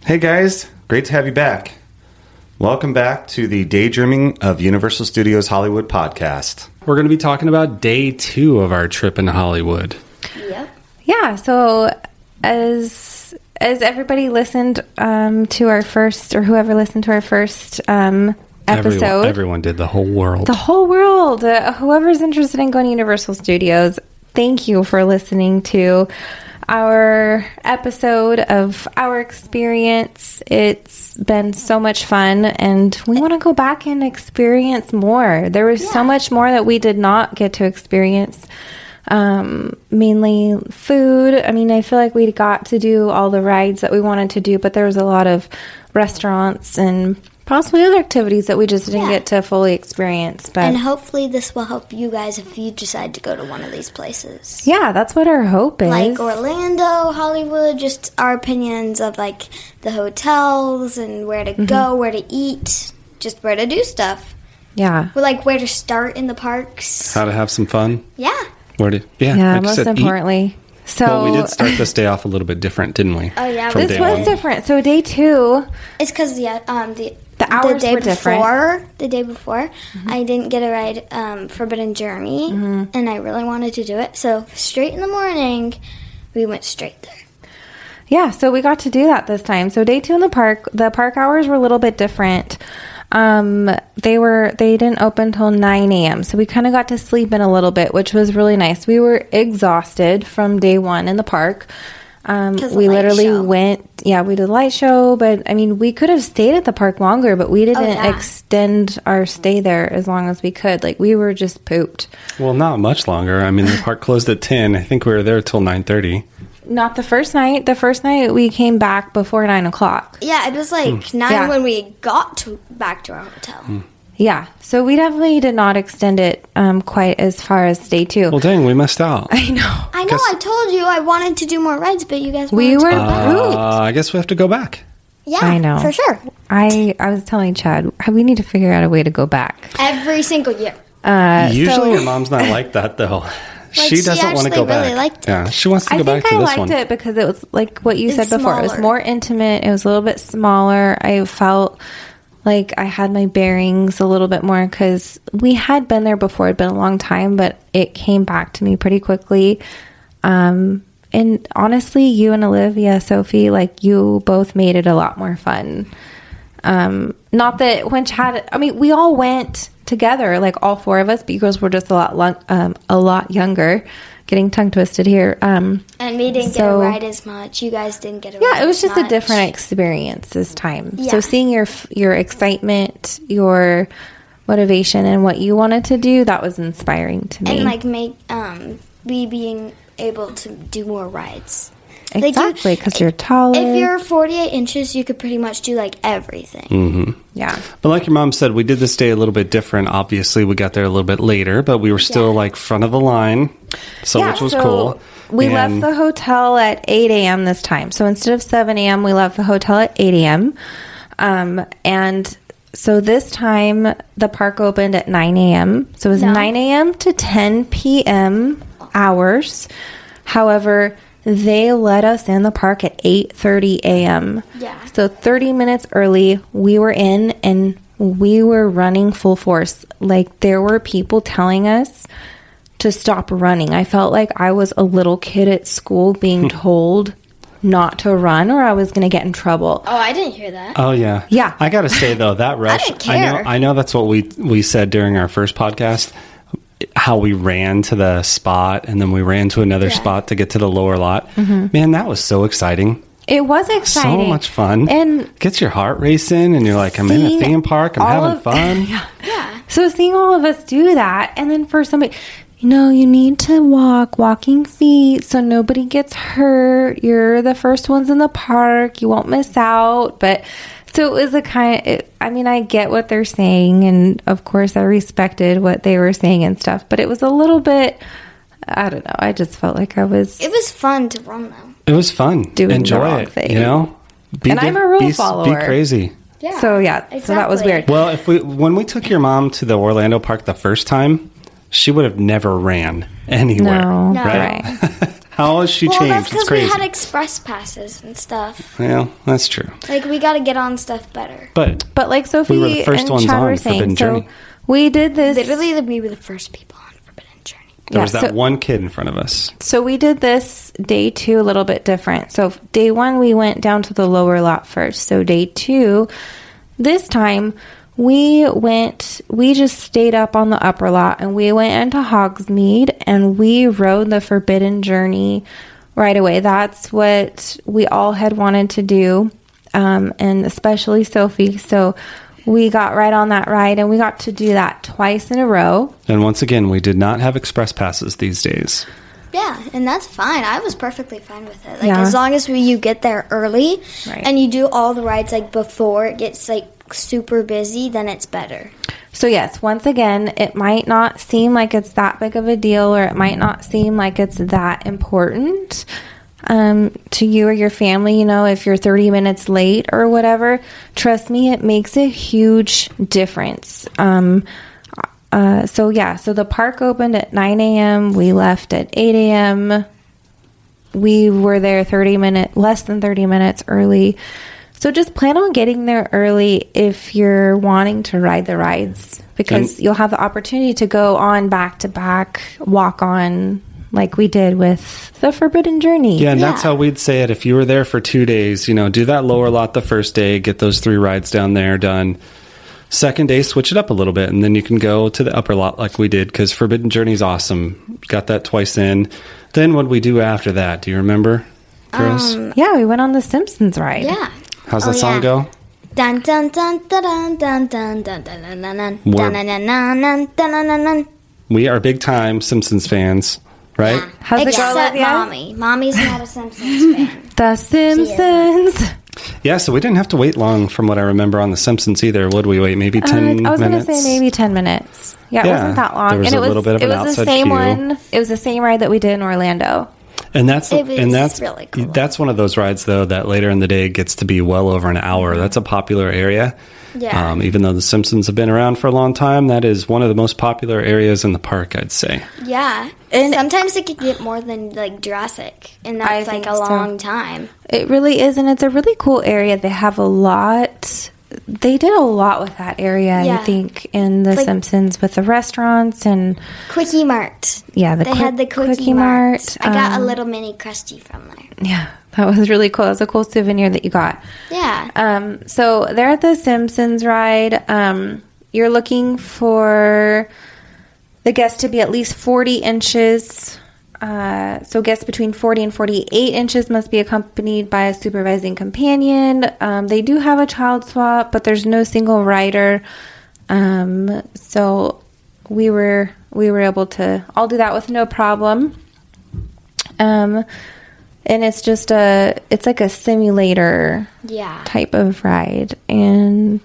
Hey guys, great to have you back. Welcome back to the Daydreaming of Universal Studios Hollywood podcast. We're going to be talking about day 2 of our trip in Hollywood. Yep. Yeah, so as everybody listened to our first, or whoever listened to our first episode. Everyone did, the whole world. The whole world. Whoever's interested in going to Universal Studios, thank you for listening to our episode of our experience. It's been so much fun, and we want to go back and experience more. There was so much more that we did not get to experience. Mainly food. I mean, I feel like we got to do all the rides that we wanted to do, but there was a lot of restaurants and possibly other activities that we just didn't get to fully experience. But and hopefully this will help you guys if you decide to go to one of these places. Yeah, that's what our hope is. Like Orlando, Hollywood, just our opinions of like the hotels and where to go, where to eat, just where to do stuff. Yeah. Or like where to start in the parks. How to have some fun. Yeah. Where to, Yeah, like most you said, importantly. So well, we did start this day off a little bit different, didn't we? Oh, yeah, From we this day was one. different. So day 2, It's because the hours day were different. The day before, I didn't get a ride Forbidden Journey, and I really wanted to do it. So straight in the morning, we went straight there. Yeah, so we got to do that this time. So day 2 in the park hours were a little bit different. They didn't open till 9 a.m. So we kind of got to sleep in a little bit, which was really nice. We were exhausted from day 1 in the park. We literally went, we did a light show, but I mean, we could have stayed at the park longer, but we didn't extend our stay there as long as we could. Like, we were just pooped. Well, not much longer. I mean, the park closed at 10. I think we were there till 9:30. Not the first night. The first night we came back before 9 o'clock. Yeah, it was like 9 when we got back to our hotel. Yeah, so we definitely did not extend it quite as far as day 2. Well, dang, we missed out. I know. I told you I wanted to do more rides, but you guys We wanted were to go back. pooped. I guess we have to go back. Yeah, I know. for sure. I was telling Chad, we need to figure out a way to go back. Every single year. Usually your mom's not like that, though. She doesn't want to go back. Really liked it. Yeah, she wants to I go back think to I this liked one. it because it was like what you It's said before. It was smaller. more intimate. It was a little bit smaller. I felt like I had my bearings a little bit more because we had been there before. It'd been a long time, but it came back to me pretty quickly. And honestly, you and Olivia, Sophie, like you both made it a lot more fun. Not that when Chad, I mean, we all went together, like all 4 of us, but you girls were just a lot younger. Getting tongue twisted here. And we didn't get a ride as much. You guys didn't get a ride Yeah, it was just as much. a different experience this time. Yeah. So seeing your excitement, your motivation, and what you wanted to do, that was inspiring to me. And like make we being able to do more rides. Exactly, because you're taller. If you're 48 inches, you could pretty much do like everything. Yeah. But like your mom said, we did this day a little bit different. Obviously, we got there a little bit later, but we were still like front of the line, which was cool. We And left the hotel at 8 a.m. this time. So instead of 7 a.m., we left the hotel at 8 a.m. And so this time, the park opened at 9 a.m. So it was 9 a.m. to 10 p.m. hours. However, they let us in the park at 8:30 a.m. Yeah. So 30 minutes early, we were in and we were running full force. Like, there were people telling us to stop running. I felt like I was a little kid at school being told not to run or I was going to get in trouble. Oh, I didn't hear that. Oh yeah, Yeah. I gotta say though, that rush. didn't care. I know that's what we said during our first podcast. How we ran to the spot and then we ran to another spot to get to the lower lot. Man, that was so exciting. It was exciting. So much fun. And gets your heart racing and you're like, I'm in a seeing theme park. I'm all having of- fun. Yeah. so seeing all of us do that, and then for somebody, you need to walking feet so nobody gets hurt. You're the first ones in the park. You won't miss out. But so it was I get what they're saying. And of course I respected what they were saying and stuff, but it was a little bit, I don't know. I just felt like It was fun to run though. It was fun. Doing the Enjoy wrong it. thing. You know? And I'm a rule follower. Be crazy. Yeah. so so that was exactly. weird. Well, when we took your mom to the Orlando park the first time, she would have never ran anywhere. No, No. right. How has she Well, changed? that's It's because we crazy. had express passes and stuff. Well, that's true. Like, we got to get on stuff better. But But like Sophie We were the first and ones Chad on were saying, Forbidden so Journey. we did this. Literally, we were the first people on Forbidden Journey. there Yeah, was that so- one kid in front of us. So we did this day 2 a little bit different. So day 1, we went down to the lower lot first. So day 2, this time we just stayed up on the upper lot and we went into Hogsmeade and we rode the Forbidden Journey right away. That's what we all had wanted to do, and especially Sophie. So we got right on that ride and we got to do that twice in a row. And once again, we did not have express passes these days. Yeah, and that's fine. I was perfectly fine with it. Like, Yeah. as long as you get there early Right. and you do all the rides, like, before it gets, like, super busy, then it's better. So yes, once again, it might not seem like it's that big of a deal, or it might not seem like it's that important to you or your family. You know, if you're 30 minutes late or whatever, trust me, it makes a huge difference. So the park opened at 9 a.m. We left at 8 a.m. We were there less than 30 minutes early. So just plan on getting there early if you're wanting to ride the rides, because you'll have the opportunity to go on back to back, walk on like we did with the Forbidden Journey. Yeah, and that's Yeah. how we'd say it. If you were there for 2 days, do that lower lot the first day, get those 3 rides down there done. Second day, switch it up a little bit, and then you can go to the upper lot like we did, because Forbidden Journey's awesome. Got that twice in. Then what did we do after that? Do you remember, girls? Yeah, we went on the Simpsons ride. Yeah. How's that Oh, song yeah. go? Dun dun dun dun dun dun dun dun dun dun dun We're- dun dun dun dun dun dun dun. We are big time Simpsons fans, right? How's it go, Except Olivia? Mommy. Mommy's not a Simpsons fan. The Simpsons. Yeah, so we didn't have to wait long from what I remember on The Simpsons either. Would we wait maybe 10 I was going to minutes? say maybe 10 minutes. Yeah, it Yeah, wasn't that long. there was and a little bit of an it was the outside same queue. one. It was the same ride that we did in Orlando. And that's It was that's really cool. That's one of those rides though that later in the day gets to be well over an hour. That's a popular area. Yeah. Even though the Simpsons have been around for a long time, that is one of the most popular areas in the park, I'd say. Yeah. And- sometimes it could get more than, like, Jurassic. And I that's, like, think a so. long time. It really is, and it's a really cool area. They have a lot. They did a lot with that area, I Yeah. think, in The Like- Simpsons with the restaurants and Quickie Mart. yeah, They had the Quickie Mart. I got a little mini Krusty from there. Yeah, that was really cool. It was a cool souvenir that you got. Yeah. So they're at the Simpsons ride. You're looking for the guests to be at least 40 inches. So guests between 40 and 48 inches must be accompanied by a supervising companion. They do have a child swap, but there's no single rider. So we were able to all do that with no problem. And it's just it's like a simulator Yeah. type of ride, and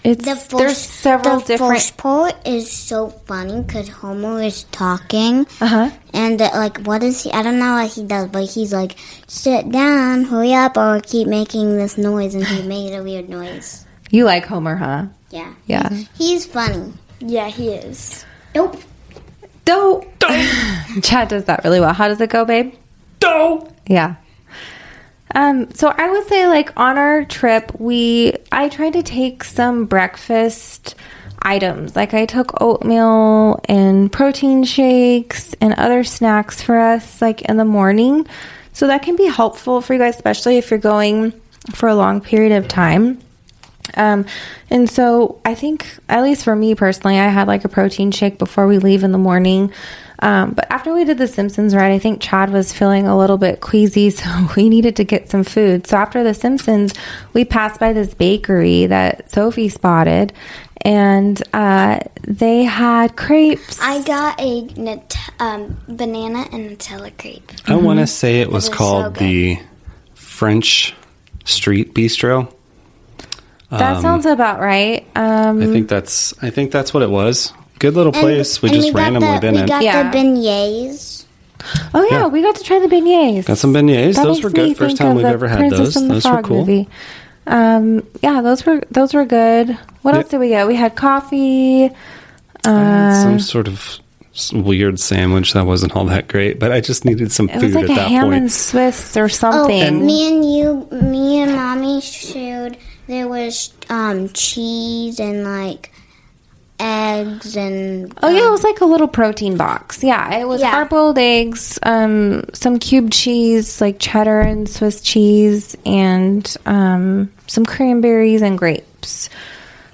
there's several different. first part is so funny because Homer is talking, and like, what is he? I don't know what he does, but he's like, "Sit down, hurry up, or keep making this noise," and he made a weird noise. You like Homer, huh? Yeah, Yeah. he's funny. Yeah, he is. Nope. Dope. Chad does that really well. How does it go, babe? Dope. Yeah. So I would say, like, on our trip, I tried to take some breakfast items. Like, I took oatmeal and protein shakes and other snacks for us, like, in the morning. So that can be helpful for you guys, especially if you're going for a long period of time. And so I think, at least for me personally, I had like a protein shake before we leave in the morning. But after we did the Simpsons ride, I think Chad was feeling a little bit queasy, so we needed to get some food. So after the Simpsons, we passed by this bakery that Sophie spotted, and they had crepes. I got a banana and Nutella crepe. I want to say it was is so called good. the French Street Bistro. That sounds about right. I think that's what it was. Good little place. We just randomly been in. We got Yeah. the beignets. Oh yeah, Yeah. we got to try the beignets. Got some beignets. That Those makes were me good. First think time of we've the ever had Princess those. and the Those were Frog cool. movie. Yeah, those were good. What else did we get? We had coffee. I had some sort of weird sandwich that wasn't all that great, but I just needed some It food was like at a that ham point. and Swiss or Oh, something. me and Mommy showed there was cheese and like eggs and Oh yeah, it was like a little protein box. Yeah, it was Yeah. hard-boiled eggs, some cubed cheese, like cheddar and Swiss cheese, and some cranberries and grapes.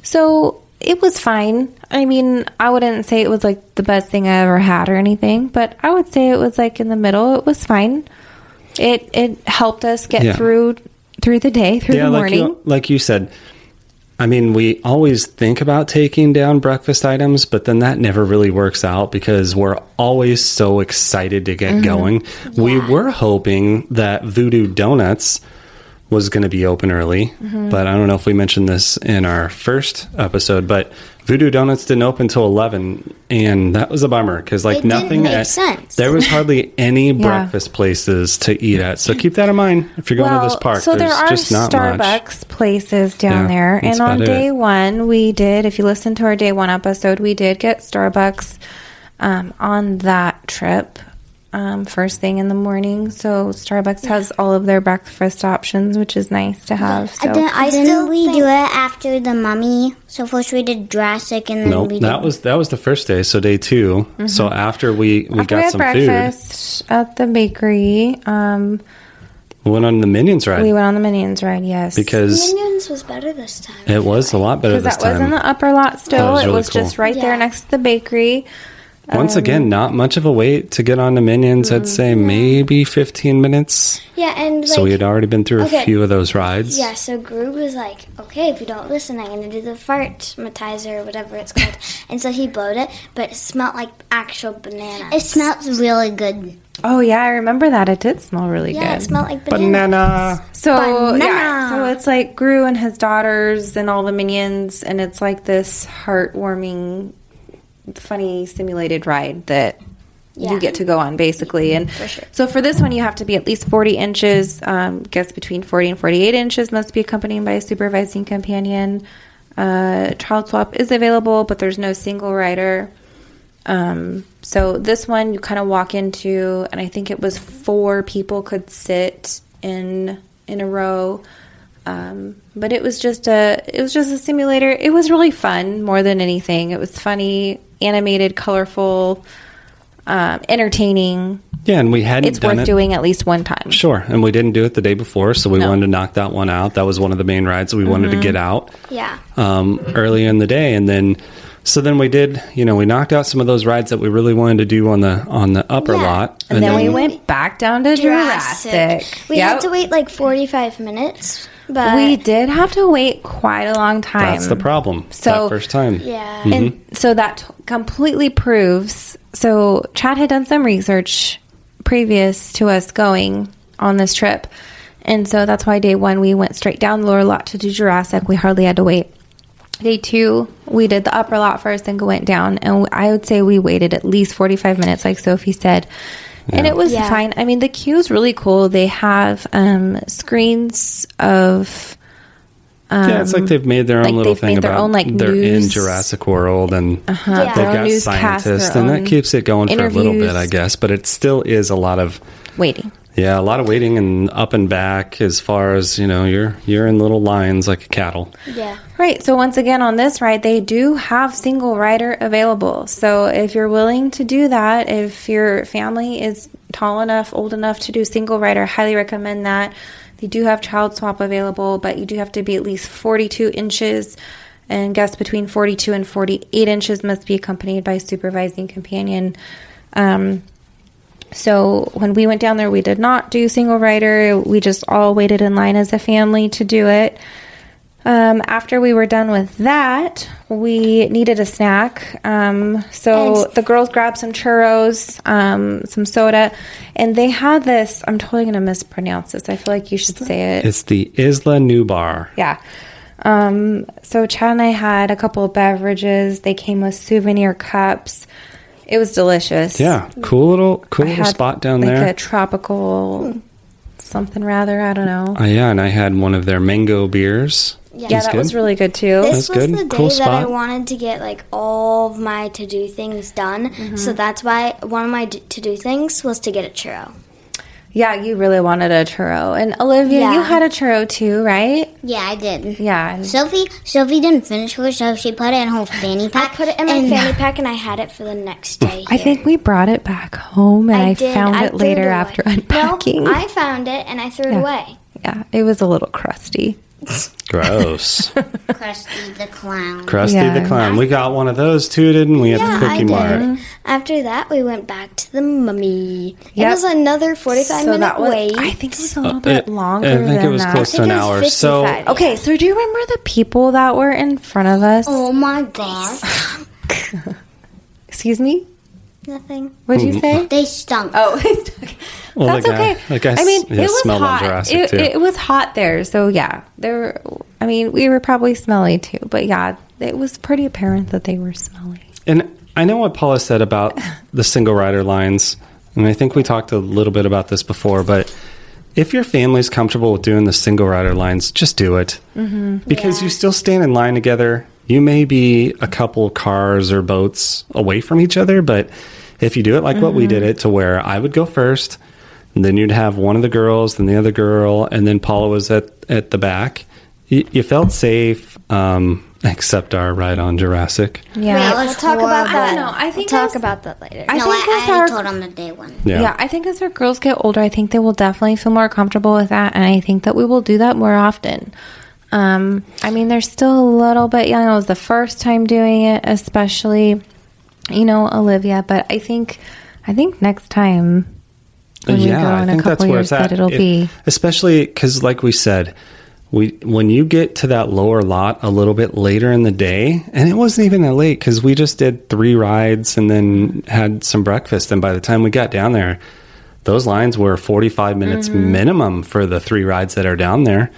So it was fine. I mean, I wouldn't say it was like the best thing I ever had or anything, but I would say it was like in the middle. It was fine. It helped us get Yeah. through the day, through the morning. Like you said, I mean, we always think about taking down breakfast items, but then that never really works out because we're always so excited to get going. We were hoping that Voodoo Donuts was going to be open early, but I don't know if we mentioned this in our first episode, but Voodoo Donuts didn't open until 11, and that was a bummer because like It didn't nothing make sense. there was hardly any breakfast places to eat at. So keep that in mind if you're going to this park. So there There's are just not Starbucks much. places down Yeah, there. that's And on about day it. one, we did, if you listen to our day one episode, we did get Starbucks on that trip first thing in the morning. So Starbucks has all of their breakfast options, which is nice to have. So Didn't we do it after the Mummy? So first we did Jurassic and then Nope, we that was the first day. So day 2. So after we after we got had some breakfast at the bakery, food, we went on the Minions ride we went on the Minions ride, yes. because Minions was better this time. it was a lot better Because this that was in time. the upper lot still. was It really was just cool. right there Yeah. next to the bakery. Once again, not much of a wait to get on the Minions. I'd say maybe 15 minutes. Yeah, and like, So we had already been through okay. a few of those rides. yeah, so Groove was like, okay, if you don't listen, I'm going to do the fart-matizer or whatever it's called. And so he blowed it, but it smelled like actual bananas. It smells really good. Oh yeah, I remember that. It did smell really Yeah, good. it smelled like bananas. Banana. So Banana. yeah, so it's like Gru and his daughters and all the minions, and it's like this heartwarming, funny simulated ride that Yeah. you get to go on basically. And For sure. so for this one, you have to be at least 40 inches. Guess between 40 and 48 inches must be accompanied by a supervising companion. Child swap is available, but there's no single rider. So this one you kind of walk into, and I think it was 4 people could sit in a row. But it was just a simulator. It was really fun more than anything. It was funny, animated, colorful, entertaining. Yeah, and we hadn't It's done worth it. doing at least one time. Sure, and we didn't do it the day before, so we No. wanted to knock that one out. That was one of the main rides that we wanted to get out Yeah. earlier in the day, and then we did. We knocked out some of those rides that we really wanted to do on the upper Yeah. lot, And then we went back down to Jurassic. We Yep. had to wait like 45 minutes, but We did have to wait quite a long time. That's the problem. So- that first time. yeah. And so that completely proves. So Chad had done some research previous to us going on this trip. And so that's why day one, we went straight down the lower lot to do Jurassic. We hardly had to wait. Day two, we did the upper lot first and went down. And I would say we waited at least 45 minutes, like Sophie said. And it was Yeah. fine. I mean, the queue is really cool. They have screens of... Yeah, it's like they've made their own like little they've thing made their about own, like, they're in news. Jurassic World and Yeah. they've their own got newscast, scientists, their and that own keeps it going for a little bit, interviews. I guess. But it still is a lot of waiting. a lot of waiting and up and back as far as you're in little lines like cattle. Yeah. Right. So once again, on this ride, they do have single rider available. So if you're willing to do that, if your family is tall enough, old enough to do single rider, highly recommend that. They do have child swap available, but you do have to be at least 42 inches. And guests between 42 and 48 inches must be accompanied by a supervising companion. So when we went down there, we did not do single rider. We just all waited in line as a family to do it. After we were done with that, we needed a snack. So the girls grabbed some churros, some soda, and they had this. I'm totally going to mispronounce this. I feel like you should say it. It's the Isla Nublar. Yeah. So Chad and I had a couple of beverages. They came with souvenir cups. It was delicious. Yeah, cool little had, spot down like there. a tropical something rather. I don't know. Yeah, and I had one of their mango beers. Yeah, Yeah, that good. was really good too. This That's was good. the day Cool that I spot. wanted to get like all of my to-do things done. So that's why one of my to-do things was to get a churro. Yeah, you really wanted a churro. And Olivia, Yeah. you had a churro too, right? Yeah, I did. Yeah. Sophie didn't finish hers, so she put it in her fanny I pack. put it in my fanny pack and I had it for the next day. I think we brought it back home and I did. found I it threw later away. after unpacking. No, I found it and I threw it away. Yeah, it was a little crusty. Gross. Krusty the Clown. Krusty Yeah. the Clown. We got one of those too, didn't we, at the I Cookie did. Mart? After that, we went back to the Mummy. It Yep. was another 45-minute that was, wait. I think it was a little bit longer I think than it was that. close to think an it was hour. 55. So, Okay, so do you remember the people that were in front of us? Oh my god. Excuse me? Nothing. What'd you say? They stunk. Oh, well, that's the guy, okay. The guy I mean, yeah, it was smelled hot. on Jurassic too. It was hot there, so yeah. I mean, we were probably smelly too, but yeah, it was pretty apparent that they were smelly. And I know what Paula said about the single rider lines, and I think we talked a little bit about this before, but if your family's comfortable with doing the single rider lines, just do it. Mm-hmm. Because you still stand in line together. You may be a couple cars or boats away from each other, but if you do it like what we did it, to where I would go first, and then you'd have one of the girls, then the other girl, and then Paula was at the back, you felt safe, except our ride on Jurassic. Yeah, Wait, We'll talk about I that. don't know. I think we'll talk as- about that later. I No, think as I our told them the day one. Yeah, I think as our girls get older, I think they will definitely feel more comfortable with that, and I think that we will do that more often. I mean, they're still a little bit young. It was the first time doing it, especially, Olivia. But I think next time when we go in a couple years, that it'll be. Especially because, like we said, when you get to that lower lot a little bit later in the day, and it wasn't even that late because we just did 3 rides and then had some breakfast. And by the time we got down there, those lines were 45 minutes minimum for the 3 rides that are down there.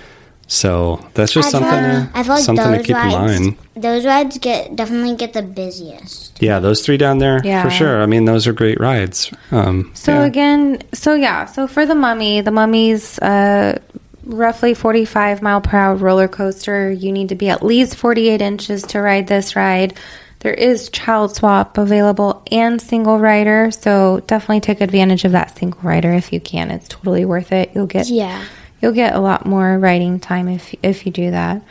So that's just something to keep in mind. Those rides definitely get the busiest. Yeah, those 3 down there, Yeah. for sure. I mean, those are great rides. So for the Mummy's roughly 45 mile per hour roller coaster. You need to be at least 48 inches to ride this ride. There is child swap available and single rider, so definitely take advantage of that single rider if you can. It's totally worth it. You'll get a lot more riding time if you do that.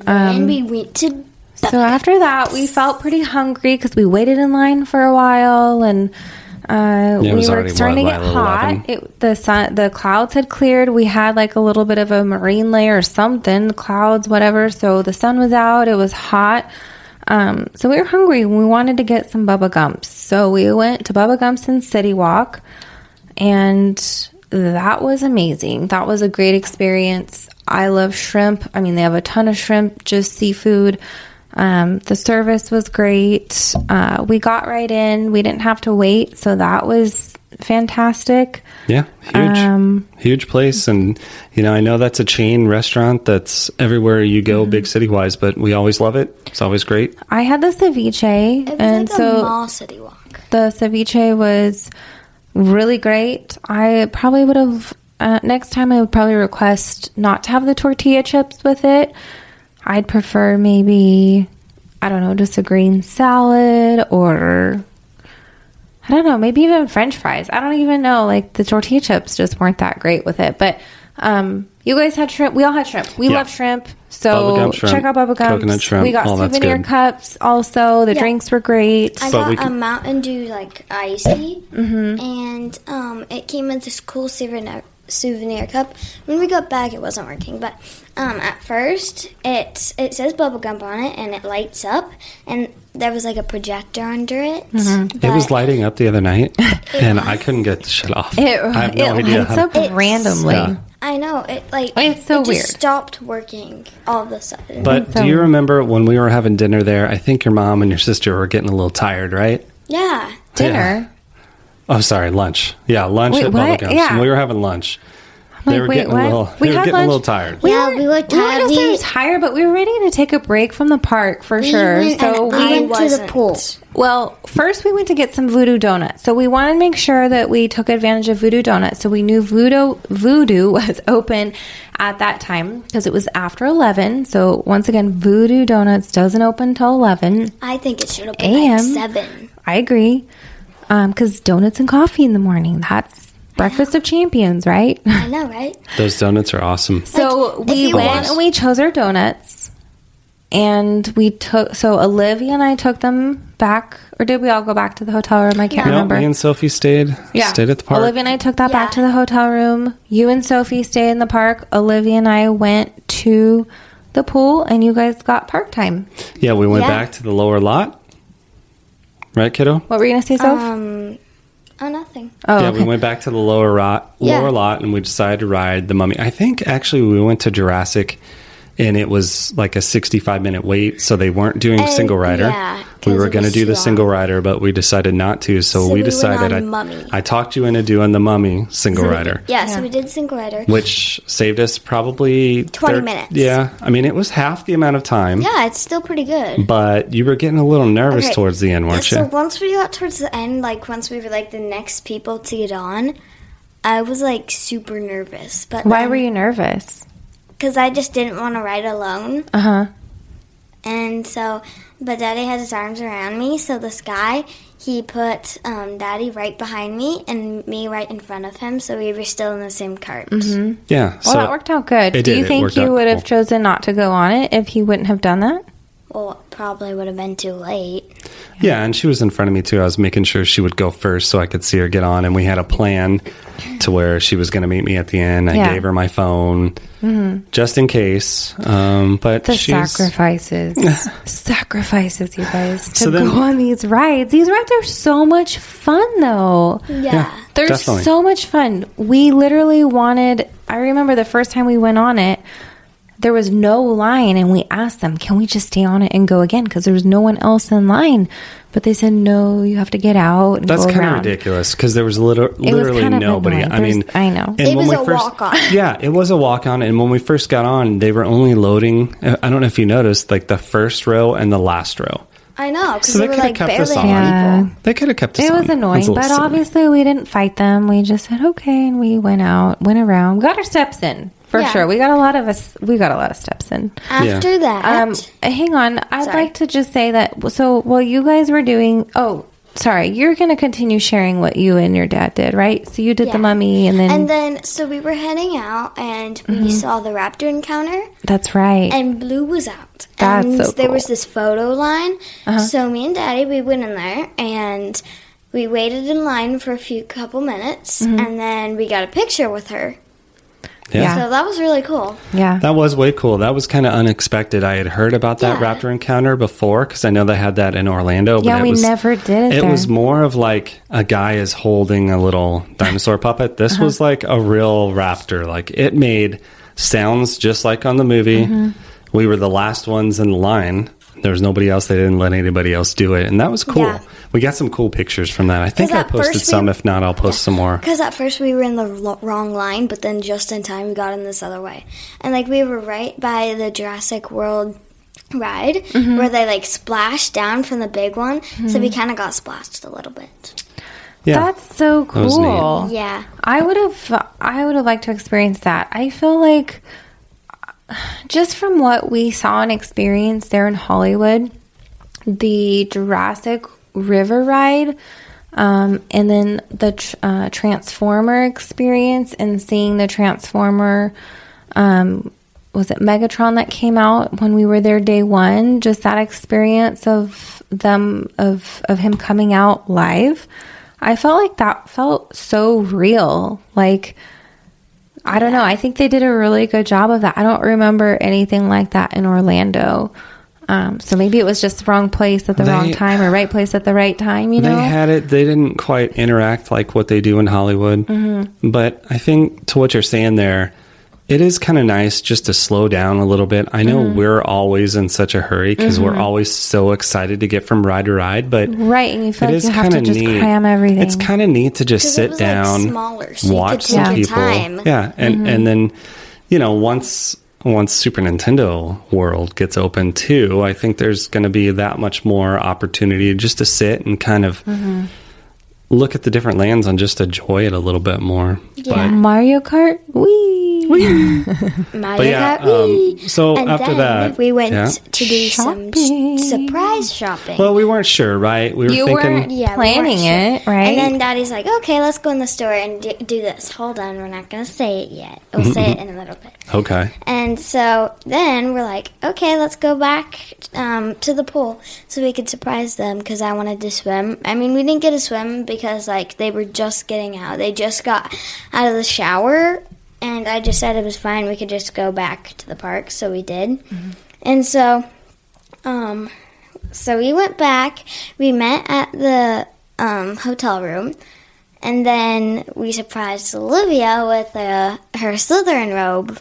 And we went to So after that, we felt pretty hungry because we waited in line for a while, and we was were already, starting to what, get like hot. 11? The clouds had cleared. We had like a little bit of a marine layer or something, clouds, whatever. So the sun was out. It was hot. So we were hungry. We wanted to get some Bubba Gumps. So we went to Bubba Gumps in City Walk, and that was amazing. That was a great experience. I love shrimp. I mean, they have a ton of shrimp, just seafood. The service was great. We got right in. We didn't have to wait, so that was fantastic. Yeah, huge place. And, I know that's a chain restaurant that's everywhere you go, big city-wise, but we always love it. It's always great. I had the ceviche, It was and like so a mall city walk. the ceviche was really great. I probably would have, next time I would probably request not to have the tortilla chips with it. I'd prefer maybe, I don't know, just a green salad or, I don't know, maybe even French fries. I don't even know. Like, the tortilla chips just weren't that great with it. But you guys had shrimp. We all had shrimp. We love shrimp. So Bubba Gump shrimp, check out Bubba Gump. coconut shrimp. We got Oh, that's souvenir good. cups also. The drinks were great. I But we got a can- Mountain Dew like icy, and it came with this cool souvenir cup. When we got back, it wasn't working, but at first it says Bubble Gum on it, and it lights up, and there was like a projector under it. It was lighting up the other night, and I couldn't get the shit off. I have no idea. lights up randomly. Yeah. I know it It's so it just weird. stopped working all of a sudden. But do you remember when we were having dinner there? I think your mom and your sister were getting a little tired, right? yeah, Dinner. Oh, sorry, lunch. Yeah, lunch Wait, at what? Bubba Gumps. Yeah. We were having lunch. They were getting a little tired. We were tired. We weren't necessarily tired, but we were ready to take a break from the park for sure. We went to the pool. Well, first we went to get some Voodoo Donuts. So we wanted to make sure that we took advantage of Voodoo Donuts. So we knew Voodoo was open at that time because it was after 11. So once again, Voodoo Donuts doesn't open till 11. I think it should open like 7. I agree. Because donuts and coffee in the morning, that's breakfast of champions, right? I know, right? Those donuts are awesome. So we went and we chose our donuts. And so Olivia and I took them back, or did we all go back to the hotel room? I can't remember. Me and Sophie stayed at the park. Olivia and I took that back to the hotel room. You and Sophie stayed in the park. Olivia and I went to the pool, and you guys got park time. Yeah, we went back to the lower lot. Right, kiddo? What were you going to say, Soph? Oh, nothing. Oh, yeah, okay. we went back to the lower lot, and we decided to ride the Mummy. I think, actually, we went to Jurassic, and it was like a 65-minute wait, so they weren't doing single rider. Yeah, we were going to do the single rider, but we decided not to, so we decided went on Mummy. I talked you into doing the Mummy single rider. So we did single rider. Which saved us probably 20 minutes. Yeah, I mean, it was half the amount of time. Yeah, it's still pretty good. But you were getting a little nervous towards the end, weren't you? So once we got towards the end, like once we were like the next people to get on, I was like super nervous. But why were you nervous? Because I just didn't want to ride alone. And so, but Daddy had his arms around me, so this guy, he put Daddy right behind me and me right in front of him, so we were still in the same cart. Yeah. Well, So that worked out good. Do you think you would have chosen not to go on it if he wouldn't have done that? Well, it probably would have been too late. Yeah, and she was in front of me too. I was making sure she would go first so I could see her get on, and we had a plan to where she was going to meet me at the end. I gave her my phone just in case. But sacrifices, you guys, to go on these rides. These rides are so much fun, though. Yeah. They're definitely so much fun. We literally I remember the first time we went on it, there was no line, and we asked them, can we just stay on it and go again? Because there was no one else in line. But they said, no, you have to get out and That's go kind around. of ridiculous because there was literally kind of nobody. annoying. I know. It was a walk-on. Yeah, it was a walk-on. And when we first got on, they were only loading, I don't know if you noticed, like the first row and the last row. I know, because So they they were could have like kept us barely on. people. They could have kept us on. It was annoying, but obviously we didn't fight them. We just said, okay, and we went around. We got our steps in. For sure. We got a lot of steps in. After that. Hang on. I'd like to just say that, so while you guys were doing, you're going to continue sharing what you and your dad did, right? So you did the Mummy and then... And then, so we were heading out and we saw the raptor encounter. That's right. And Blue was out. That's and so cool. There was this photo line. So me and Daddy, we went in there and we waited in line for a couple minutes. And then we got a picture with her. Yeah. So that was really cool. Yeah. That was way cool. That was kind of unexpected. I had heard about that raptor encounter before because I know they had that in Orlando. But we never did it It there. was more of like a guy is holding a little dinosaur puppet. This was like a real raptor. Like it made sounds just like on the movie. We were the last ones in the line. There was nobody else. They didn't let anybody else do it. And that was cool. Yeah. We got some cool pictures from that. I think I at posted first some. If not, I'll post some more. Because at first we were in the wrong line, but then just in time we got in this other way. And like we were right by the Jurassic World ride where they like splashed down from the big one. So we kind of got splashed a little bit. Yeah. That's so That was cool. neat. Yeah. I would have liked to experience that. I feel like just from what we saw and experienced there in Hollywood, the Jurassic River ride, and then the Transformer experience and seeing the Transformer, was it Megatron that came out when we were there day one? Just that experience of him coming out live. I felt like that felt so real. Like, I don't know. I think they did a really good job of that. I don't remember anything like that in Orlando. So maybe it was just the wrong place at the wrong time or right place at the right time, you know? They had it. They didn't quite interact like what they do in Hollywood. But I think to what you're saying there, it is kind of nice just to slow down a little bit. I know we're always in such a hurry because we're always so excited to get from ride to ride, but Right, and you feel it like is you have to kinda just neat. cram everything. It's kind of neat to just 'Cause it sit was, down, like, smaller, so you watch could some take your people. time. Yeah, and then once Super Nintendo World gets open too, I think there's going to be that much more opportunity just to sit and kind of look at the different lands and just enjoy it a little bit more. Yeah. Mario Kart, wee. Mario yeah, Kart Wii. so And after then that, we went yeah. to do some Shopping. surprise shopping. Well, we weren't sure, right? We were You thinking. weren't Yeah, we planning weren't it, right? And then Daddy's like, okay, let's go in the store and do this. Hold on, we're not going to say it yet. We'll say it in a little bit. Okay. And so then we're like, okay, let's go back to the pool so we could surprise them because I wanted to swim. I mean, we didn't get to swim because, like, they were just getting out. They just got out of the shower, and I just said it was fine. We could just go back to the park, so we did. And so we went back. We met at the hotel room. And then we surprised Olivia with her Slytherin robe.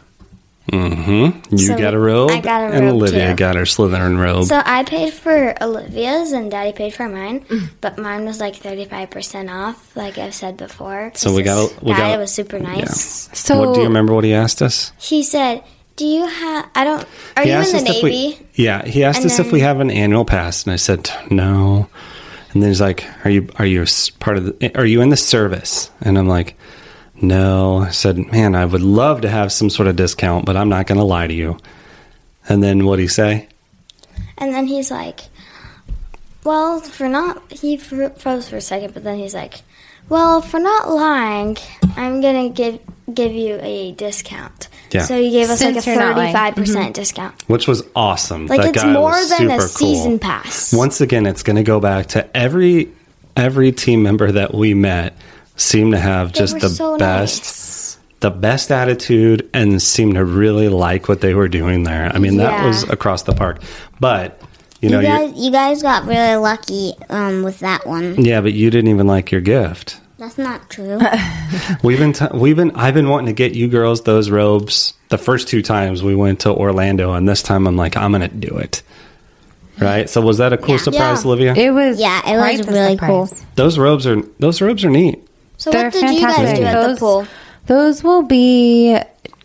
Mm-hmm. You So got a robe, I got a and robe, Olivia too. got her Slytherin robe. So I paid for Olivia's and Daddy paid for mine, but mine was like 35% off, like I've said before. So we got- Daddy was super nice. So Do you remember what he asked us? He said, "Do you have? Are He you in asked the us if Navy?" he asked And us if we then- have an annual pass, and I said no. And then he's like, "Are you part of the? Are you in the service?" And I'm like, "No." I said, "Man, I would love to have some sort of discount, but I'm not going to lie to you." And then what'd he say? And then he's like, "Well, for not," he froze for a second, but then he's like, "Well, for not lying, I'm gonna give you a discount." Yeah. So he gave us Since like a you're not lying. 35% discount. Which was awesome. Like, That it's guy more was than a super season cool. pass. Once again, it's going to go back to every team member that we met seemed to have They just were the so best nice. the best attitude and seemed to really like what they were doing there. I mean, that Yeah. was across the park. But you know, You guys got really lucky with that one. yeah, but you didn't even like your gift. That's not true. I've been wanting to get you girls those robes the first two times we went to Orlando, and this time I'm like, I'm gonna do it. Right? So was that a cool surprise, Yeah. Olivia? it was Yeah, it quite was the really surprise. cool. Those robes are neat. So They're what did you guys fantastic. do at the Those- pool? Those will be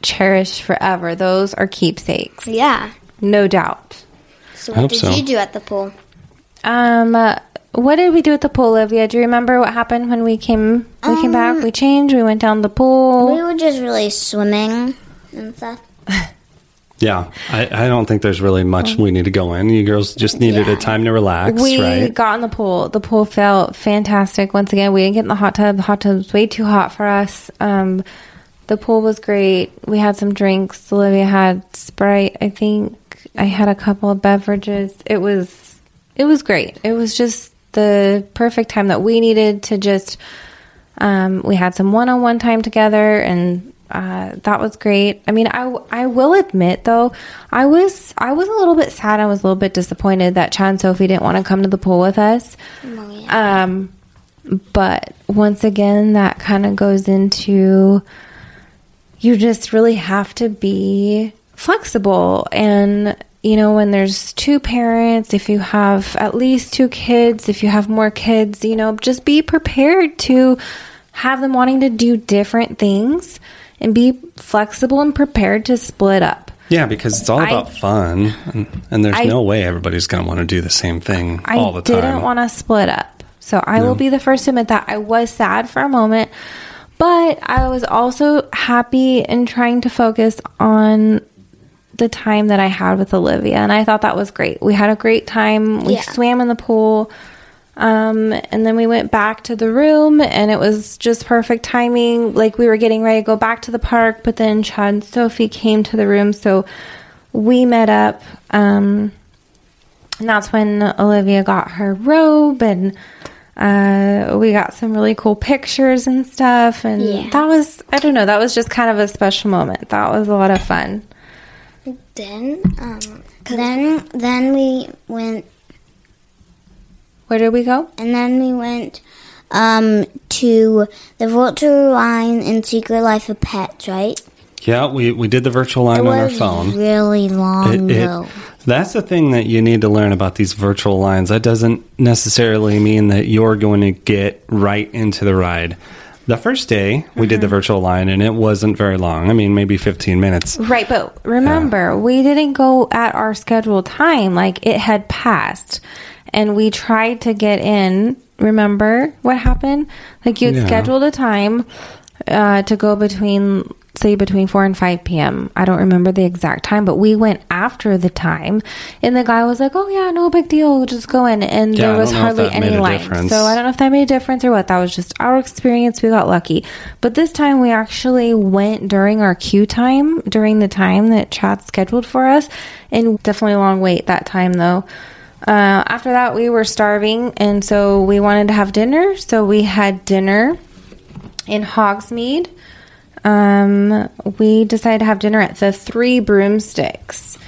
cherished forever. Those are keepsakes, Yeah. no doubt. So I what hope did so. you do at the pool? What did we do at the pool, Olivia? Do you remember what happened when we came back? We changed. We went down the pool. We were just really swimming and stuff. Yeah, I don't think there's really much we need to go in. You girls just needed a time to relax, We right? got in the pool. The pool felt fantastic. Once again, we didn't get in the hot tub. The hot tub was way too hot for us. The pool was great. We had some drinks. Olivia had Sprite, I think. I had a couple of beverages. It was great. It was just the perfect time that we needed to just. We had some one-on-one time together, and that was great. I mean, I will admit though, I was a little bit sad. I was a little bit disappointed that Chad and Sophie didn't want to come to the pool with us. Oh, yeah. But once again, that kind of goes into you just really have to be flexible. And, you know, when there's two parents, if you have at least two kids, if you have more kids, you know, just be prepared to have them wanting to do different things and be flexible and prepared to split up. Yeah, because it's all about fun, and there's no way everybody's going to want to do the same thing all the time. I didn't want to split up. So I will be the first to admit that I was sad for a moment, but I was also happy and trying to focus on the time that I had with Olivia. And I thought that was great. We had a great time. We Yeah. swam in the pool. And then we went back to the room, and it was just perfect timing. Like, we were getting ready to go back to the park, but then Chad and Sophie came to the room. So we met up. And that's when Olivia got her robe, and we got some really cool pictures and stuff. And Yeah. that was, I don't know, that was just kind of a special moment. That was a lot of fun. Then, Then we went, Where did we go? and then we went to the Vulture Line and Secret Life of Pets, right? Yeah, we did the virtual line It on our was phone. really long, though. That's the thing that you need to learn about these virtual lines. That doesn't necessarily mean that you're going to get right into the ride. The first day, we did the virtual line, and it wasn't very long. I mean, maybe 15 minutes. Right, but remember, we didn't go at our scheduled time. Like, it had passed, and we tried to get in. Remember what happened? Like, you had scheduled a time to go between 4 and 5 p.m. I don't remember the exact time, but we went after the time, and the guy was like, "Oh yeah, no big deal, we'll just go in." And there was hardly any line. So I don't know if that made a difference or what. That was just our experience. We got lucky. But this time we actually went during our queue time, during the time that Chad scheduled for us, and definitely a long wait that time though. After that, we were starving, and so we wanted to have dinner. So we had dinner in Hogsmeade. We decided to have dinner at the Three Broomsticks.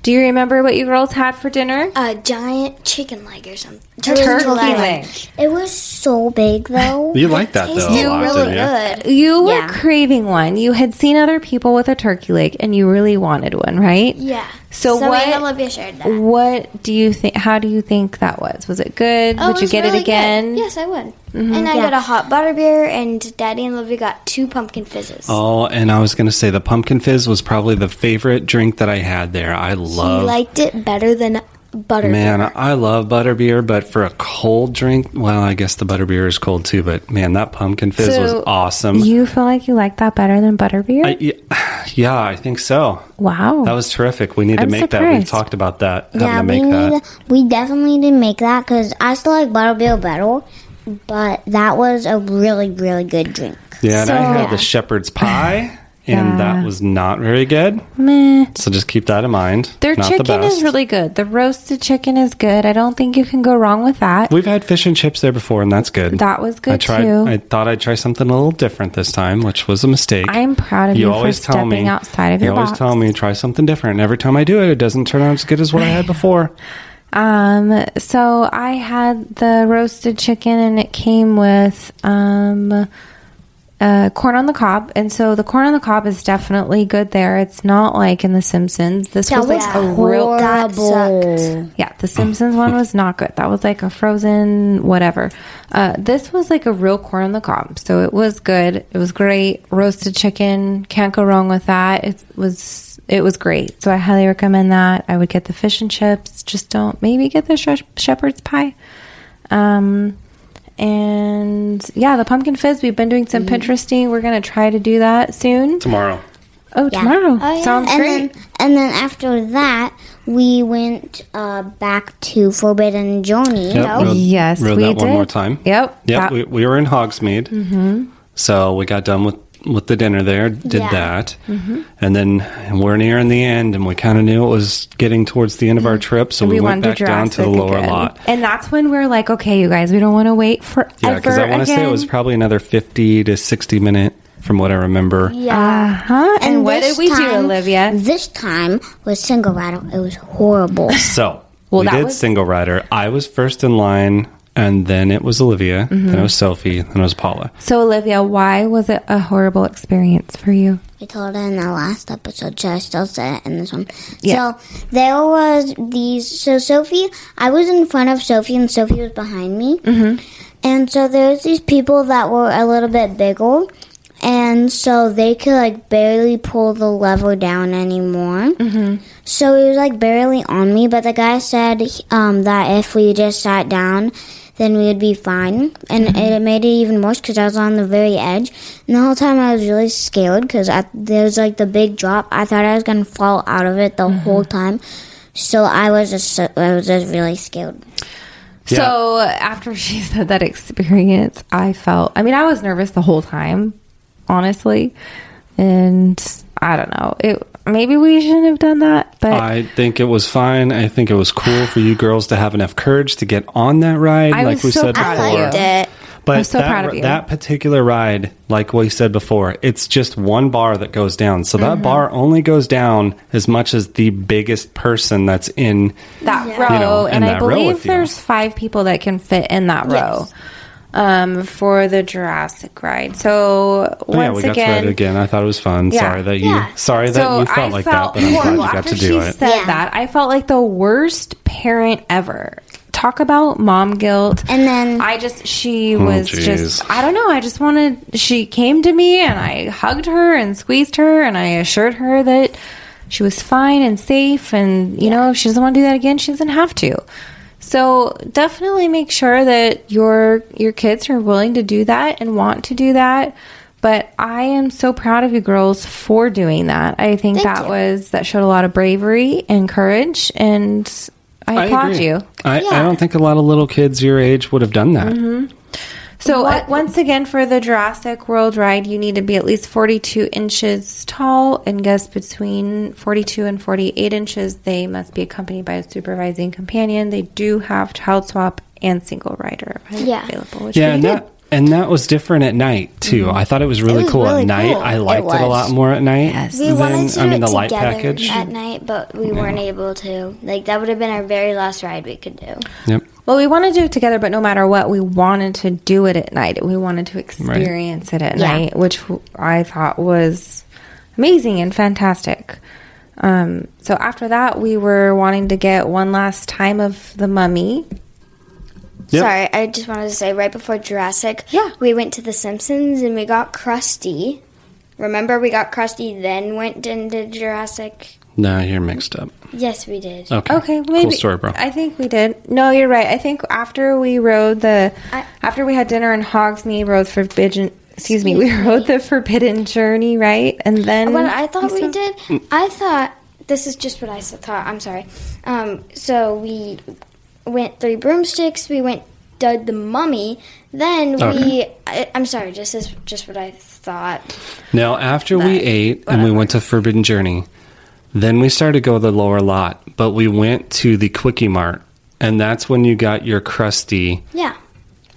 Do you remember what you girls had for dinner? A giant chicken leg or something. Turkey leg. It was so big, though. You like that, though, a Tasted lot, really didn't good. You were Yeah. craving one. You had seen other people with a turkey leg, and you really wanted one, right? Yeah. So me and what? Olivia shared that. What do you think? How do you think that was? Was it good? Oh, Would you was get really it again? good. Yes, I would. And I got a hot butterbeer, and Daddy and Olivia got 2 pumpkin fizzes. Oh, and I was going to say the pumpkin fizz was probably the favorite drink that I had there. I He love liked it better than butterbeer. Man, I love butterbeer, but for a cold drink, well, I guess the butterbeer is cold too, but man, that pumpkin fizz was awesome. You feel like you like that better than butterbeer? Yeah, I think so. Wow. That was terrific. We need to I'm make that. We've surprised. talked about that. Yeah, having to make that. we definitely did make that because I still like butterbeer better, but that was a really, really good drink. Yeah, and I So- had the shepherd's pie, and Yeah. that was not very good. Meh. So just keep that in mind. Their Not chicken the best. is really good. The roasted chicken is good. I don't think you can go wrong with that. We've had fish and chips there before, and that's good. That was good, I tried. too. I thought I'd try something a little different this time, which was a mistake. I'm proud of you for always tell stepping me, outside of you your always box. tell me try something different. And every time I do it, it doesn't turn out as good as what I had before. So I had the roasted chicken, and it came with corn on the cob. And so the corn on the cob is definitely good there. It's not like in The Simpsons. This was like a real horrible. Yeah, the Simpsons one was not good. That was like a frozen whatever. This was like a real corn on the cob. So it was good. It was great. Roasted chicken. Can't go wrong with that. It was great. So I highly recommend that. I would get the fish and chips. Just don't maybe get the shepherd's pie. And yeah, the pumpkin fizz. We've been doing some Pinteresting. We're going to try to do that soon. Tomorrow. Oh, tomorrow. Oh, yeah. Sounds And great. then after that, we went back to Forbidden Journey. Yes, rode we that one did. more time. Yep. Yep. We were in Hogsmeade. Mm-hmm. So we got done with the dinner there, did that. Mm-hmm. And then we're nearing the end, and we kind of knew it was getting towards the end of our trip, so we went back down to the lower lot. And that's when we're like, okay, you guys, we don't want to wait forever. Yeah, because I want to say it was probably another 50 to 60 minute from what I remember. Uh-huh. And what this did we do, time- Olivia? This time was single rider. It was horrible. So Well, we that did was- single rider. I was first in line, and then it was Olivia, then it was Sophie, then it was Paula. So, Olivia, why was it a horrible experience for you? I told it in the last episode, so I still say it in this one. Yeah. So there was these. So Sophie, I was in front of Sophie, and Sophie was behind me. Mm-hmm. And so there was these people that were a little bit bigger, and so they could like barely pull the lever down anymore. Mm-hmm. So it was like barely on me. But the guy said that if we just sat down, then we would be fine. And it made it even worse because I was on the very edge. And the whole time I was really scared because there was like the big drop. I thought I was going to fall out of it the whole time. So I was just really scared. Yeah. So, after she said that experience, I was nervous the whole time, honestly. And I don't know. Maybe we shouldn't have done that, but I think it was fine. I think it was cool for you girls to have enough courage to get on that ride, I like was we so said proud before. of you. it. But I'm so proud of you. that particular ride, like we said before, it's just one bar that goes down. So that bar only goes down as much as the biggest person that's in that row. You know, in and I that row believe with you. there's 5 people that can fit in that row. for the Jurassic ride. So we got to ride it again. I thought it was fun. Yeah. Sorry that you felt like that, but I'm glad you got to do it. Said that, I felt like the worst parent ever. Talk about mom guilt. And then she was just, I don't know. She came to me and I hugged her and squeezed her and I assured her that she was fine and safe. And, you know, if she doesn't want to do that again, she doesn't have to. So definitely make sure that your kids are willing to do that and want to do that. But I am so proud of you girls for doing that. I think that showed a lot of bravery and courage, and I applaud agree. you. I don't think a lot of little kids your age would have done that. Mm-hmm. So once again, for the Jurassic World ride, you need to be at least 42 inches tall and guests between 42 and 48 inches. They must be accompanied by a supervising companion. They do have child swap and single rider available. Which and that was different at night too. Mm-hmm. I thought it was really cool really at night. Cool. I liked it a lot more at night. Yes. We wanted to do it the light together package at night, but we weren't able to. Like, that would have been our very last ride we could do. Yep. Well, we wanted to do it together, but no matter what, we wanted to do it at night. We wanted to experience it at night, which I thought was amazing and fantastic. So after that, we were wanting to get one last time of the Mummy. Yep. Sorry, I just wanted to say, right before Jurassic, we went to The Simpsons and we got Krusty. Remember, we got Krusty, then went into Jurassic? No, you're mixed up. Yes, we did. Okay, maybe. Cool story, bro. I think we did. No, you're right. I think after we rode after we had dinner in Hogsmeade, we rode the Forbidden Journey, right? And then what I thought we did, I thought, this is just what I thought, I'm sorry. So we went 3 broomsticks, we did the Mummy, then I'm sorry, this is just what I thought. Now, after we ate and we went to Forbidden Journey, then we started to go to the lower lot, but we went to the Quickie Mart, and that's when you got your Krusty. Yeah.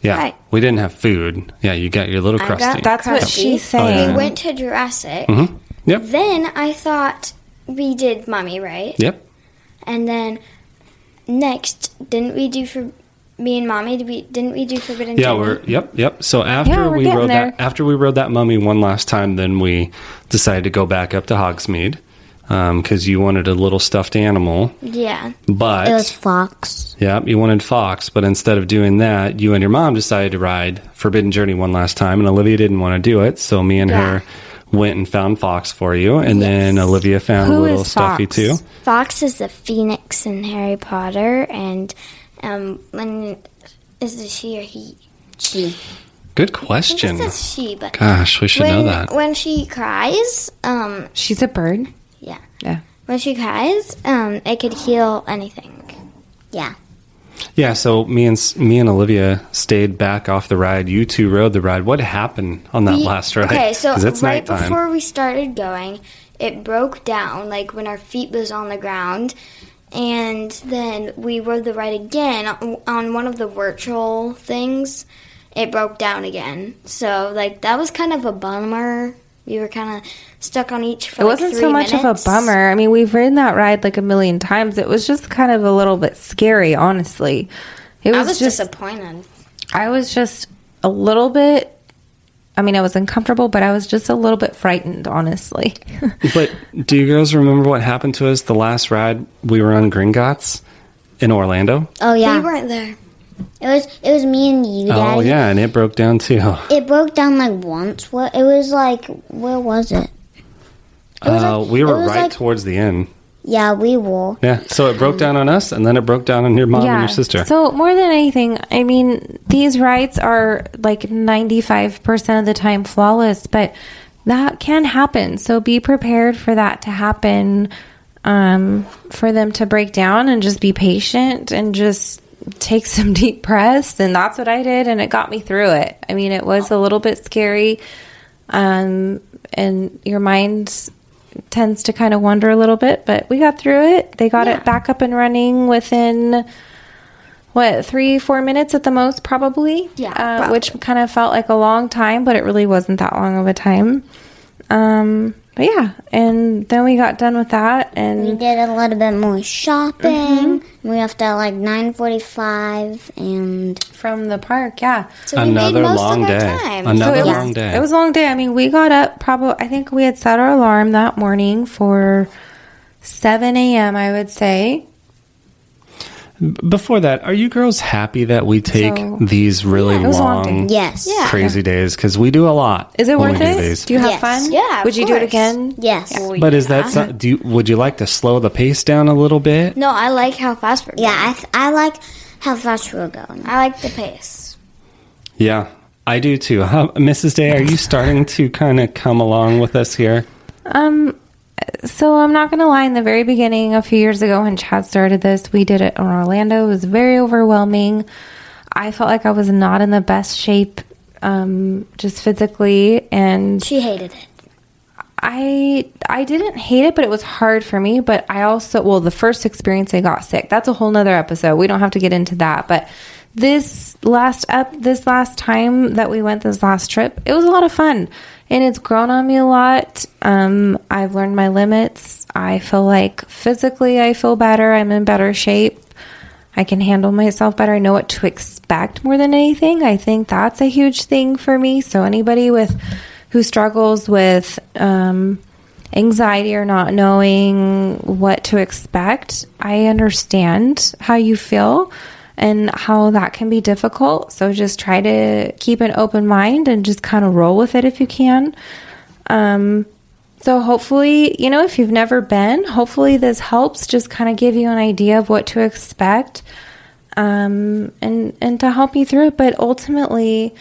Right. We didn't have food. Yeah, you got your little Krusty. That's what she's saying. We went to Jurassic. Mm-hmm. Yep. Then I thought we did Mummy, right? Yep. And then next, didn't we do for me and Mommy? Didn't we do Forbidden Journey? Yep. So after we rode that Mummy one last time, then we decided to go back up to Hogsmeade. Because you wanted a little stuffed animal. Yeah. But it was Fox. Yeah, you wanted Fox. But instead of doing that, you and your mom decided to ride Forbidden Journey one last time. And Olivia didn't want to do it. So me and her went and found Fox for you. And then Olivia found a little Stuffy too. Fox is the Phoenix in Harry Potter. And is it she or he? She. Good question. I think it says she, but gosh, we should know that. When she cries, she's a bird. Yeah. When she cries, it could heal anything. Yeah. Yeah, so me and Olivia stayed back off the ride. You two rode the ride. What happened on that last ride? Okay, so it's right nighttime. before we started going, it broke down, like when our feet was on the ground. And then we rode the ride again on one of the virtual things. It broke down again. So, like, that was kind of a bummer. We were kind of stuck on each for It wasn't so much of a bummer. I mean, we've ridden that ride like a million times. It was just kind of a little bit scary, honestly. I was just disappointed. I was just a little bit, I mean, I was uncomfortable, but I was just a little bit frightened, honestly. But do you girls remember what happened to us the last ride we were on Gringotts in Orlando? Oh, yeah. We weren't there. It was me and you, Daddy. Oh, yeah, and it broke down, too. It broke down, like, once. What? It was, like, where was it? We were right towards the end. Yeah, we were. Yeah, so it broke down on us, and then it broke down on your mom and your sister. So more than anything, I mean, these rides are, like, 95% of the time flawless, but that can happen. So be prepared for that to happen, for them to break down, and just be patient and just take some deep breaths. And that's what I did, and it got me through it. I mean, it was a little bit scary, and your mind tends to kind of wander a little bit, but we got through it. They got it back up and running within 3-4 minutes at the most, probably. Which kind of felt like a long time, but it really wasn't that long of a time. But But yeah, and then we got done with that, We and did a little bit more shopping. We left at like 9:45, and from the park, yeah. So we made Another most long of our day. time. Another it was, long day. It was a long day. I mean, we got up probably, I think we had set our alarm that morning for 7 a.m., I would say. Before that, are you girls happy that we take So- these really it was a long long, day. yes. Yeah. crazy days? Because we do a lot. Is it when worth we do it? these. Do you have Yes. fun? Yeah, of Would you do it course. Yes. again? But is that would you like to slow the pace down a little bit? No, I like how fast we're going. Yeah, I like how fast we're going. I like the pace. Yeah, I do too. Mrs. Day, are you starting to kind of come along with us here? So I'm not going to lie. In the very beginning, a few years ago when Chad started this, we did it in Orlando. It was very overwhelming. I felt like I was not in the best shape, just physically, and She hated it. I didn't hate it, but it was hard for me. But I also, well, the first experience I got sick. That's a whole nother episode. We don't have to get into that. But this last time that we went, this last trip, it was a lot of fun, and it's grown on me a lot. I've learned my limits. I feel like physically I feel better. I'm in better shape. I can handle myself better. I know what to expect more than anything. I think that's a huge thing for me. So anybody who struggles with anxiety or not knowing what to expect, I understand how you feel and how that can be difficult. So just try to keep an open mind and just kind of roll with it if you can. So hopefully, if you've never been, hopefully this helps just kind of give you an idea of what to expect, and to help you through it. But ultimately,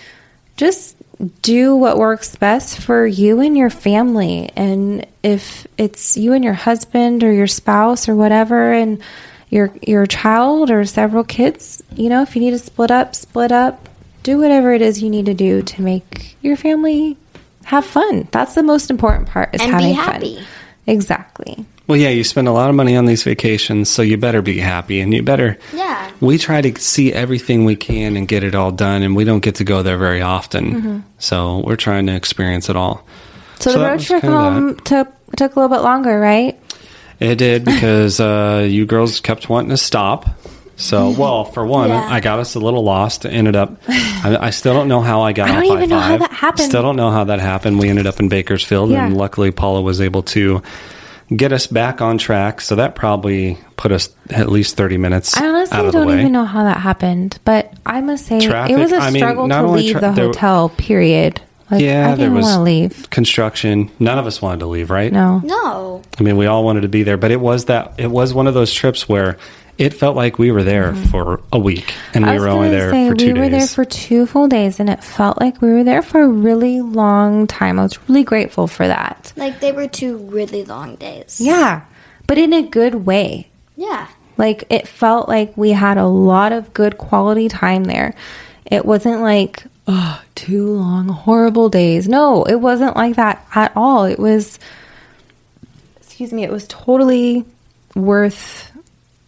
just do what works best for you and your family. And if it's you and your husband or your spouse or whatever, and your child or several kids, if you need to split up, do whatever it is you need to do to make your family have fun. That's the most important part, is And having be happy. fun. Exactly. Well, yeah, you spend a lot of money on these vacations, so you better be happy, and you better. Yeah. We try to see everything we can and get it all done, and we don't get to go there very often. So we're trying to experience it all. So the that road was trip kinda home took a little bit longer, right? It did, because you girls kept wanting to stop. So, well, for one, Yeah. I got us a little lost. Ended up, I still don't know how I got I off don't even know how I-5. that happened. Still don't know how that happened. We ended up in Bakersfield, Yeah. and luckily Paula was able to get us back on track. So that probably put us at least 30 minutes I honestly out of the don't way. even know how that happened, but I must say Traffic, it was a I mean, struggle not to only leave tra- the there- hotel, period. Like, Yeah, I there didn't was want to leave. construction. None of us wanted to leave, right? No. No. I mean, we all wanted to be there, but it was one of those trips where it felt like we were there for a week, and I we was were only gonna there say, for 2 days. We were there for 2 full days, and it felt like we were there for a really long time. I was really grateful for that. Like, they were 2 really long days. Yeah, but in a good way. Yeah. Like, it felt like we had a lot of good quality time there. It wasn't like, 2 long, horrible days. No, it wasn't like that at all. It was, it was totally worth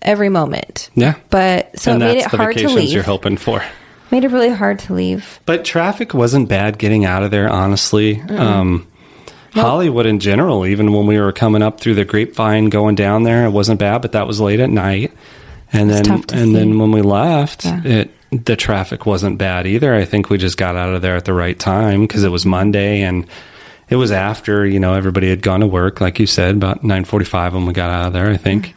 every moment. Yeah. But, so and it made that's it the hard to vacations leave. you're hoping for. Made it really hard to leave. But traffic wasn't bad getting out of there, honestly. Hollywood in general, even when we were coming up through the Grapevine going down there, it wasn't bad, but that was late at night. And It's then tough to and see. then when we left, Yeah. the traffic wasn't bad either. I think we just got out of there at the right time because it was Monday, and it was after, everybody had gone to work, like you said, about 9:45 when we got out of there, I think.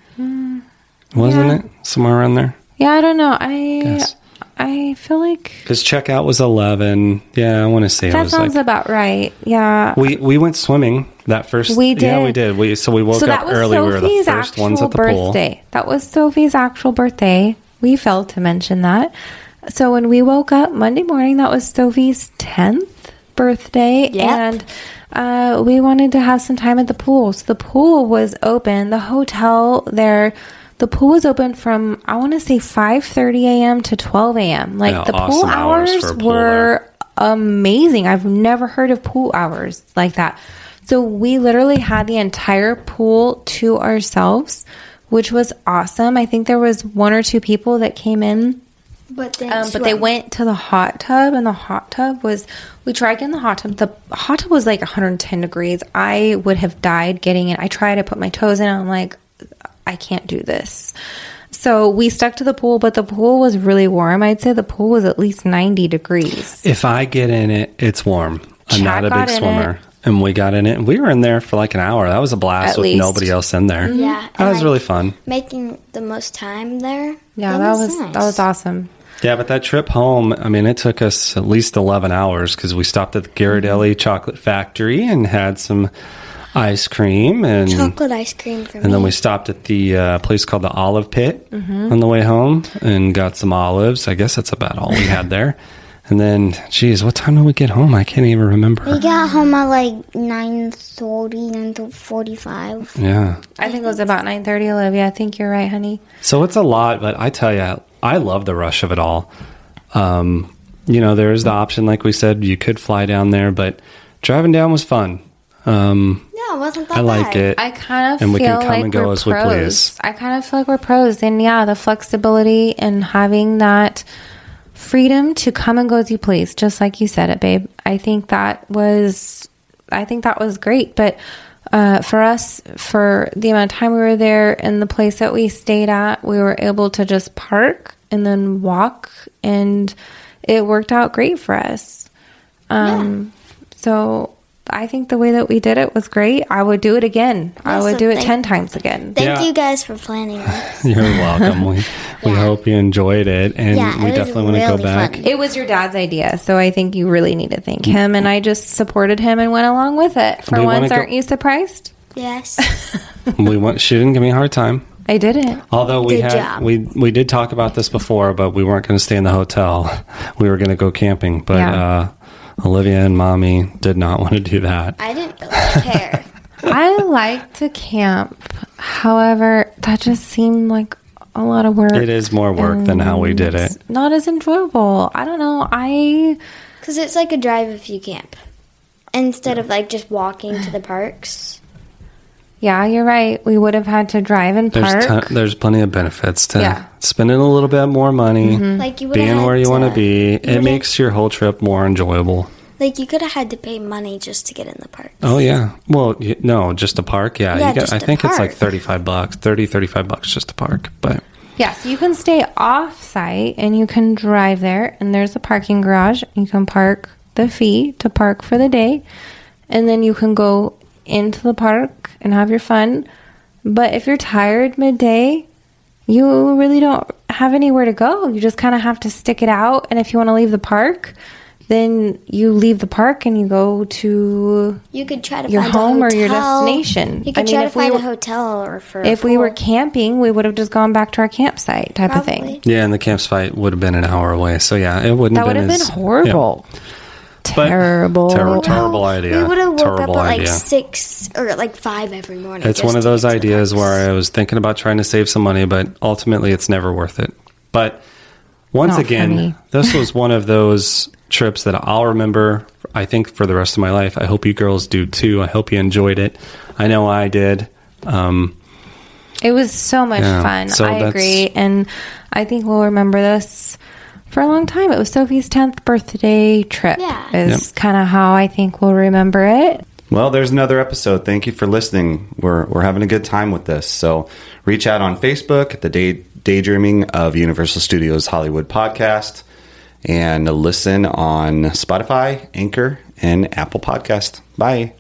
Wasn't Yeah. it? Somewhere around there? Yeah, I don't know. Yes. I feel like Because checkout was 11. Yeah, I want to say it that was sounds like... about right. Yeah. We went swimming that first. We Yeah, did. we did. We woke So up that was early. We were the Sophie's first ones actual at the birthday. That was Sophie's actual birthday. We failed to mention that. So when we woke up Monday morning, that was Sophie's 10th birthday. Yep. And we wanted to have some time at the pool. So the pool was open. The hotel there, the pool was open from, I want to say 5:30 a.m. to 12 a.m. Like, Yeah, the pool awesome hours hours for a pool were amazing. I've never heard of pool hours like that. So we literally had the entire pool to ourselves, which was awesome. I think there was 1 or 2 people that came in But then but they went to the hot tub, and the hot tub was, we tried getting the hot tub. The hot tub was like 110 degrees. I would have died getting in. I tried to put my toes in, and I'm like, I can't do this. So we stuck to the pool, but the pool was really warm. I'd say the pool was at least 90 degrees. If I get in it, it's warm. I'm Chad not a got big in swimmer. it. And we got in it, and we were in there for like an hour. That was a blast At with least. nobody else in there. Yeah, That was really fun. making the most time there. Yeah, It that was awesome. Yeah, but that trip home, I mean, it took us at least 11 hours because we stopped at the Ghirardelli Chocolate Factory and had some ice cream. And chocolate ice cream for me. And then we stopped at the place called the Olive Pit on the way home and got some olives. I guess that's about all we had there. And then, geez, what time did we get home? I can't even remember. We got home at like 9:30, 9:45. Yeah. I think it was about 9:30, Olivia. I think you're right, honey. So it's a lot, but I tell you, I love the rush of it all. You know, there is the option, like we said, you could fly down there, but driving down was fun. No, it wasn't that I like bad. it. I kind of And we feel can come like and go we're as we pros. please. I kind of feel like we're pros. And yeah, the flexibility and having that freedom to come and go as you please, just like you said it, babe. I think that was great. But for us, for the amount of time we were there and the place that we stayed at, we were able to just park and then walk, and it worked out great for us. So I think the way that we did it was great. I would do it again. I would do it 10 times again. Thank Yeah. you guys for planning this. You're welcome. We hope you enjoyed it, and Yeah, we it was definitely want to go really back. fun. It was your dad's idea, so I think you really need to thank him. And I just supported him and went along with it. For We wanna once, go- aren't you surprised? Yes. She didn't give me a hard time. I didn't. Although we Good job. we did talk about this before, but we weren't going to stay in the hotel. We were going to go camping, but Yeah. Olivia and Mommy did not want to do that. I didn't really care. I like to camp. However, that just seemed like a lot of work. It is more work than how we did it. It's not as enjoyable. I don't know. Because it's like a drive if you camp. Instead of like just walking to the parks. Yeah, you're right. We would have had to drive and park. There's plenty of benefits to Yeah. spending a little bit more money, Like you would have being had where you want to be. you It would've- makes your whole trip more enjoyable. Like you could have had to pay money just to get in the park. Oh yeah. Well, no, just a park. Yeah, Yeah, you just I a think it's like park. $35, $35 just a park. But Yeah, so you can stay off site and you can drive there, and there's a parking garage. You can park the fee to park for the day, and then you can go into the park and have your fun. But if you're tired midday, you really don't have anywhere to go. You just kind of have to stick it out. And if you want to leave the park, then you leave the park and you go to You could try to your find home a or your hotel. destination. You could I mean, try to if we find a were- hotel or for a if we were pool. camping, we would have just gone back to our campsite type of Probably. thing. yeah, and the campsite would have been an hour away. So yeah, it wouldn't That would have been as horrible. But- Terrible. Terrible idea. We would have woke up Terrible at like idea. 6 or like 5 every morning. It's just one of to those get to the ideas parks. where I was thinking about trying to save some money, but ultimately it's never worth it. But once Not for again, me. this was one of those trips that I'll remember, I think, for the rest of my life. I hope you girls do too. I hope you enjoyed it. I know I did. It was so much Yeah, fun. so I that's- agree. And I think we'll remember this for a long time. It was Sophie's 10th birthday trip. Yeah. Is kind of how I think we'll remember it. Well, there's another episode. Thank you for listening. We're having a good time with this. So reach out on Facebook at the Daydreaming of Universal Studios Hollywood podcast, and listen on Spotify, Anchor, and Apple Podcast. Bye.